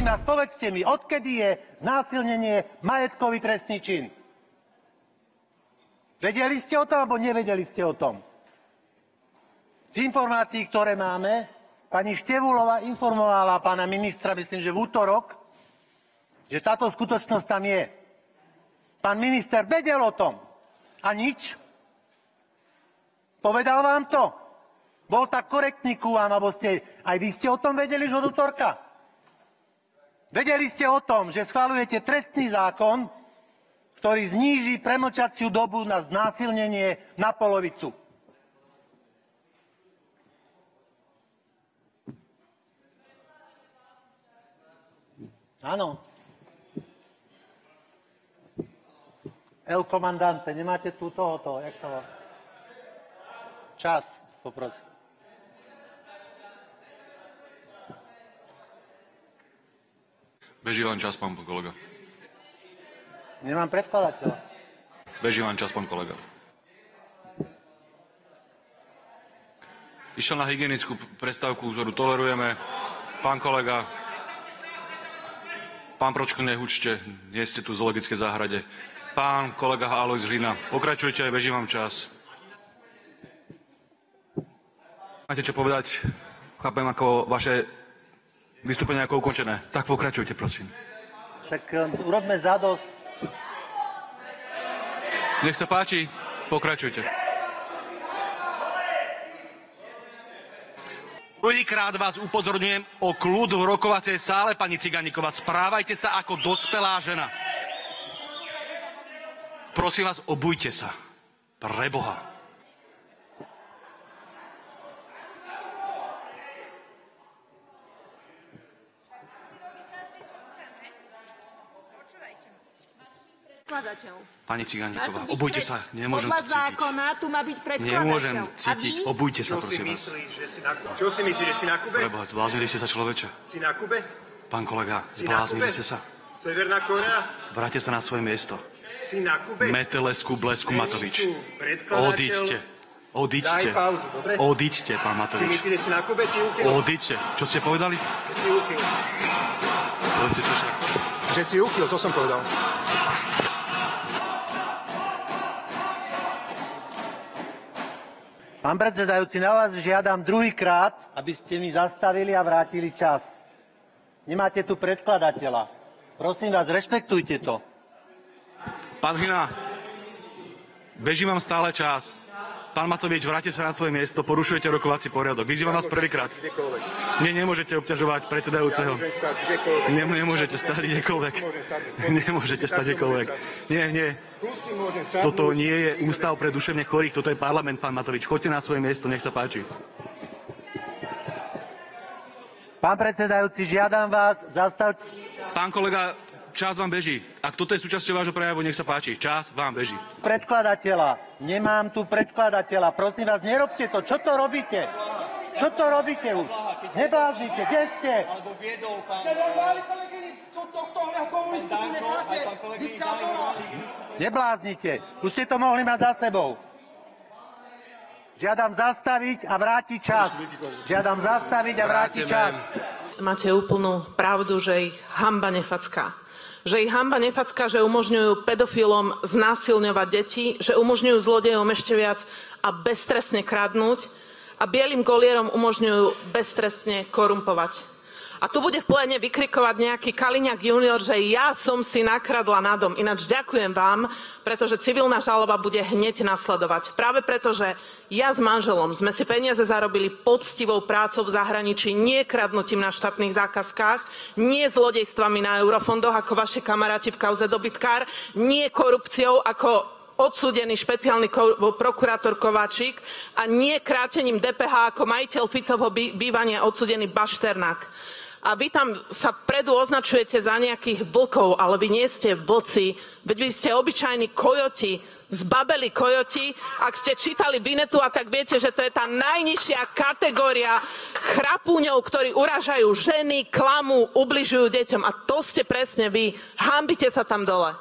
Prosím vás, povedzte mi, odkedy je znásilnenie majetkový trestný čin? Vedeli ste o tom, alebo nevedeli ste o tom? Z informácií, ktoré máme, pani Števúlová informovala pána ministra, myslím, že v útorok, že táto skutočnosť tam je. Pán minister vedel o tom. A nič? Povedal vám to? Bol tak korektný ku vám, alebo aj vy ste o tom vedeli už od útorka? Vedeli ste o tom, že schvaľujete trestný zákon, ktorý zníži premlčaciu dobu na znásilnenie na polovicu. Áno. El komandante, nemáte tu tohoto, jak sa volá? Čas, poprosím. Beží vám čas, pán kolega. Nemám predkladateľa. Beží vám čas, pán kolega. Išiel na hygienickú prestávku, ktorú tolerujeme. Pán kolega, pán Pročko, nehučte, nie ste tu v zoologickej záhrade. Pán kolega Alojz Hlina, pokračujte, beží vám čas. Máte čo povedať? Chápem ako vaše vystúpenie ako ukončené. Tak pokračujte, prosím. Však urobme zadosť. Nech sa páči, pokračujte. Druhýkrát vás upozorňujem o kľud v rokovacej sále, pani Ciganíková. Správajte sa ako dospelá žena. Prosím vás, obujte sa. Preboha. Pani Ciganíková, obujte sa, nemôžem to cítiť. Podľa zákona tu má byť predkladateľ. Nemôžem cítiť, obujte sa, prosím vás. Čo si myslíš, že si na Kube? Preboha, zbláznili ste sa, človeče. Si na Kube? Pán kolega, zbláznili ste sa. Severná Kórea? Vráťte sa na svoje miesto. Si na Kube? Metelesku, Blesku, Matovič. Predkladateľ. Odíďte. Odíďte. Daj pauzu, dobre? Odíďte, pán Si Matovič. myslíš, že si na Kube, ty uchyl? Odíďte. Čo ste povedali? Že si uchyl. Povedzte, čo však. Že si uchyl, to som povedal. Pán predsedajúci, na vás žiadam druhýkrát, aby ste mi zastavili a vrátili čas. Nemáte tu predkladateľa. Prosím vás, rešpektujte to. Pán Hlina, beží vám stále čas. Pán Matovič, vráťte sa na svoje miesto, porušujete rokovací poriadok. Vyzývam vás prvýkrát. Nie, nemôžete obťažovať predsedajúceho. Nemôžete stať kdekoľvek. Nemôžete stať kdekoľvek. Nie. Toto nie je ústav pre duševne chorých, toto je parlament, pán Matovič. Choďte na svoje miesto, nech sa páči. Pán predsedajúci, žiadam vás, zastavte. Pán kolega, čas vám beží. Ak toto je súčasťou vášho prejavu, nech sa páči. Čas vám beží. Predkladateľa. Nemám tu predkladateľa. Prosím vás, nerobte to. Čo to robíte? Čo to robíte už? Nebláznite, kde ste? Nebláznite. Už ste to mohli mať za sebou. Žiadam zastaviť a vrátiť čas. Žiadam zastaviť a vrátiť čas. Máte úplnú pravdu, že ich hanba nefacká. Že ich hanba nefacká, že umožňujú pedofilom znásilňovať deti, že umožňujú zlodejom ešte viac a beztrestne kradnúť a bielým golierom umožňujú beztrestne korumpovať. A tu bude v pléne vykrikovať nejaký Kaliňák junior, že ja som si nakradla na dom. Ináč ďakujem vám, pretože civilná žaloba bude hneď nasledovať. Práve preto, že ja s manželom sme si peniaze zarobili poctivou prácou v zahraničí, nie kradnutím na štátnych zákazkách, nie zlodejstvami na eurofondoch ako vaši kamaráti v kauze dobytkár, nie korupciou ako odsúdený špeciálny prokurátor Kováčik a nie krátením DPH ako majiteľ Ficovho bývania odsúdený Bašternák. A vy tam sa predu označujete za nejakých vlkov, ale vy nie ste vlci, veď vy ste obyčajní kojoti, zbabeli kojoti. Ak ste čítali Vinetu a tak viete, že to je tá najnižšia kategória chrapúňov, ktorí urážajú ženy, klamú, ubližujú deťom. A to ste presne vy. Hanbite sa tam dole.